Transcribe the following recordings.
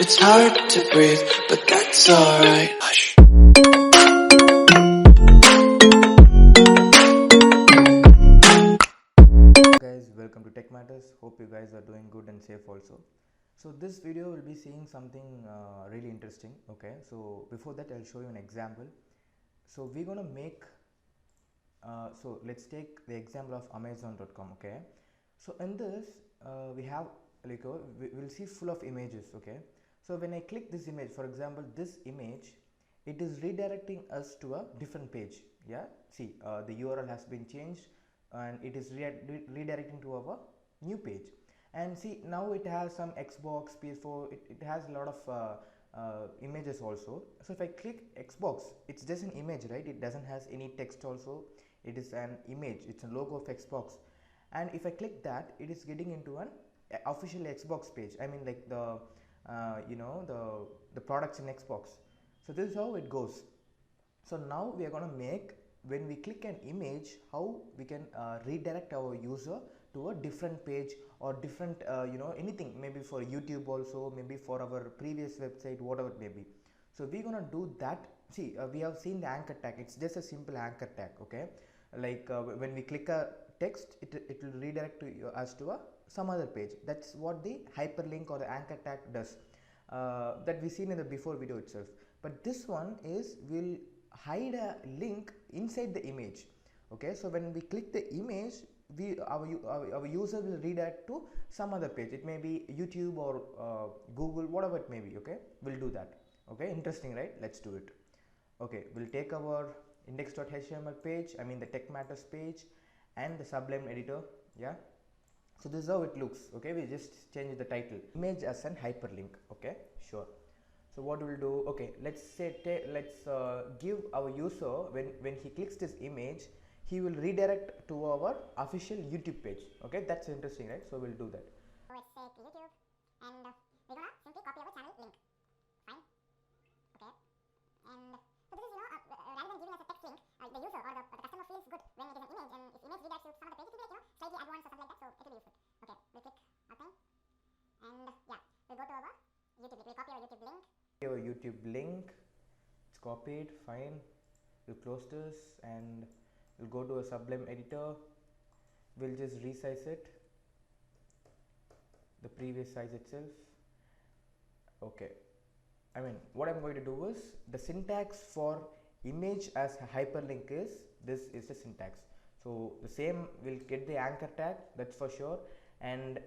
It's hard to breathe, but that's alright. Hush. Guys, welcome to Tech Matters. Hope you guys are doing good and safe also. So this video will be seeing something really interesting. Okay, so before that I'll show you an example. So we're gonna make so let's take the example of Amazon.com. Okay, so in this we have like we'll see full of images. Okay, so when I click this image, for example this image, it is redirecting us to a different page. Yeah, see the URL has been changed and it is redirecting to our new page. And see, now it has some Xbox, PS4, it has a lot of images also. So if I click Xbox, it's just an image, right? It doesn't has any text also. It is an image, it's a logo of Xbox. And if I click that, it is getting into an official Xbox page. I mean like the the products in Xbox. So this is how it goes. So now we are going to make, when we click an image, how we can redirect our user to a different page or different anything, maybe for YouTube also, maybe for our previous website, whatever it may be. So we're going to do that. See, we have seen the anchor tag. It's just a simple anchor tag. Okay, like when we click a text, it will redirect to us to some other page. That's what the hyperlink or the anchor tag does, that we seen in the before video itself. But this one is will hide a link inside the image. Okay, so when we click the image, our user will redirect to some other page. It may be YouTube or Google, whatever it may be. Okay, we'll do that. Okay, interesting, right? Let's do it. Okay, we'll take our index.html page, I mean the Tech Matters page, and the Sublime editor. Yeah, so this is how it looks. Okay, we just change the title, image as an hyperlink. Okay, sure. So what we'll do, okay, let's say let's give our user, when he clicks this image, he will redirect to our official YouTube page. Okay, that's interesting, right? So we'll do that. Let's take YouTube and we're gonna simply copy our channel link. Fine. Okay. And so this is, rather than giving us a text link, the user or the customer feels good when it is an image, and if image redirects to some of the page, it will be like, slightly advanced or something like that, so it will be useful. Okay, we'll click Alpine, and yeah, we'll go to our YouTube link. We'll copy our YouTube link. Our YouTube link, it's copied, fine. We'll close this and we'll go to a Sublime editor. We'll just resize it, the previous size itself. Okay, I mean what I'm going to do is, the syntax for image as a hyperlink is, this is the syntax. So the same, will get the anchor tag, that's for sure. And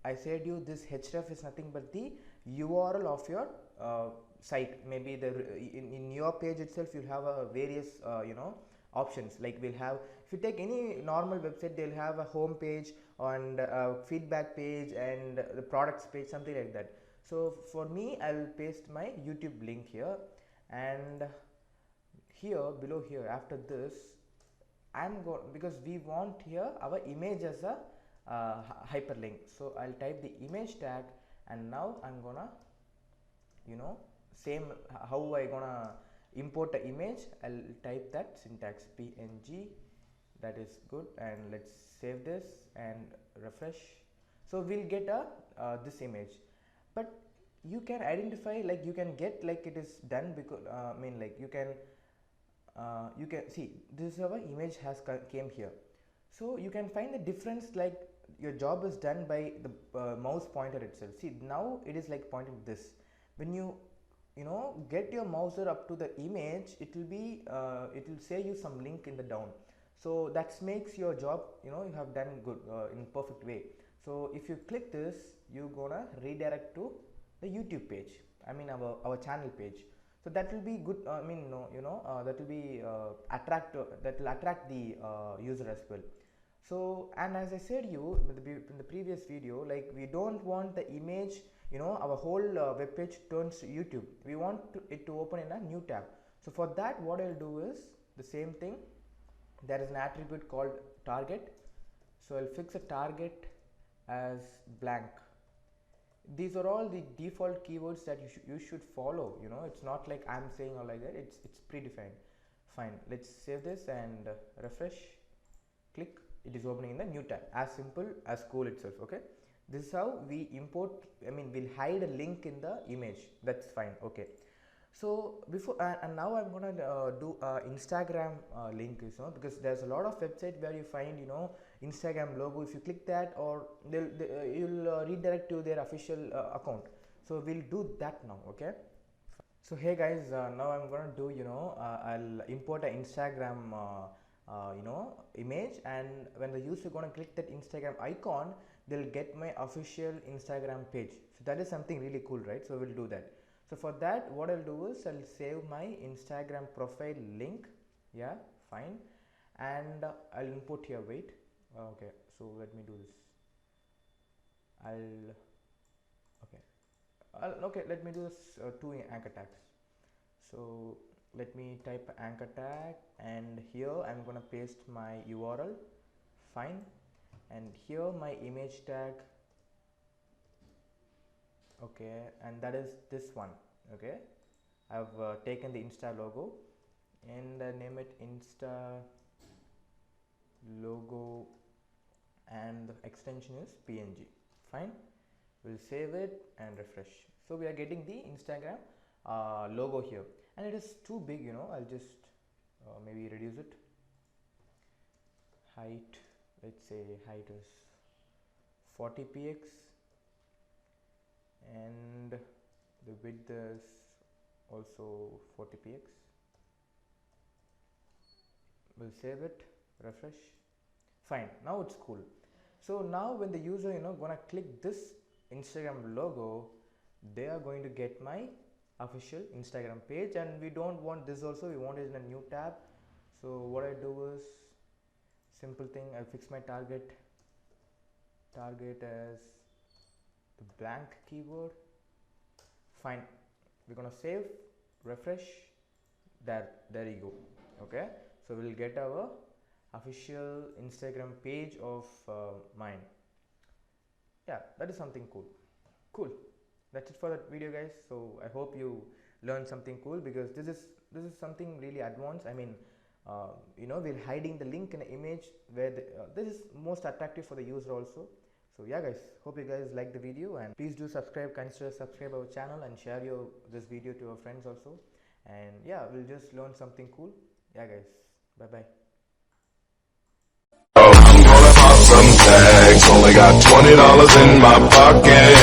I said you, this href is nothing but the URL of your site. Maybe in your page itself you'll have a various options. Like we'll have, if you take any normal website, they'll have a home page and a feedback page and the products page, something like that. So for me, I'll paste my YouTube link here, and here below here, after this I'm going, because we want here our image as a hyperlink, so I'll type the image tag, and now I'm gonna same how I gonna import the image, I'll type that syntax png. That is good, and let's save this and refresh. So we'll get a this image, but you can identify, like you can get like it is done, because I mean like you can see this is our image has came here. So you can find the difference, like your job is done by the mouse pointer itself. See, now it is like pointing this. When you get your mouse up to the image, it will be it will say you some link in the down. So that makes your job, you have done good in perfect way. So if you click this, you're gonna redirect to the YouTube page, I mean our channel page. So that will be good. I mean that will be that will attract the user as well. So, and as I said you in the previous video, like we don't want the image, our whole web page turns to YouTube. We want it to open in a new tab. So for that, what I'll do is the same thing. There is an attribute called target. So I'll fix a target as blank. These are all the default keywords that you should follow. It's not like I'm saying or like that. It's predefined. Fine. Let's save this and refresh. Click. It is opening in the new tab. As simple as cool itself. Okay. This is how we import, we'll hide a link in the image. That's fine. Okay, so before and now I'm gonna do Instagram link, because there's a lot of website where you find Instagram logo. If you click that, or you'll redirect to their official account. So we'll do that now. Okay, so hey guys, now I'm gonna do I'll import an Instagram image, and when the user gonna click that Instagram icon, they'll get my official Instagram page. So that is something really cool, right? So we'll do that. So for that, what I'll do is I'll save my Instagram profile link. Yeah, fine. And I'll import here. Wait. Okay, so let me do this. Let me do this two anchor tags. So let me type anchor tag, and here I'm gonna paste my URL. Fine. And here my image tag. Okay, and that is this one. Okay, I've taken the Insta logo and name it Insta logo, and the extension is PNG. Fine, we'll save it and refresh. So we are getting the Instagram logo here, and it is too big, I'll just maybe reduce it. Height, let's say height is 40 px, and the width is also 40 px. We'll save it, refresh. Fine, now it's cool. So now when the user gonna click this Instagram logo, they are going to get my official Instagram page, and we don't want this also, we want it in a new tab. So what I do is simple thing, I'll fix my target as the blank keyword. Fine, we're gonna save, refresh. There you go. Okay, so we'll get our official Instagram page of mine. Yeah, that is something cool. That's it for that video, guys. So I hope you learned something cool, because this is something really advanced. We're hiding the link in an image where this is most attractive for the user also. So yeah guys, hope you guys like the video, and please do subscribe, consider subscribe our channel, and share this video to your friends also. And yeah, we'll just learn something cool. Yeah guys, bye bye. I'm gonna pop some tags, only got $20 in my pocket.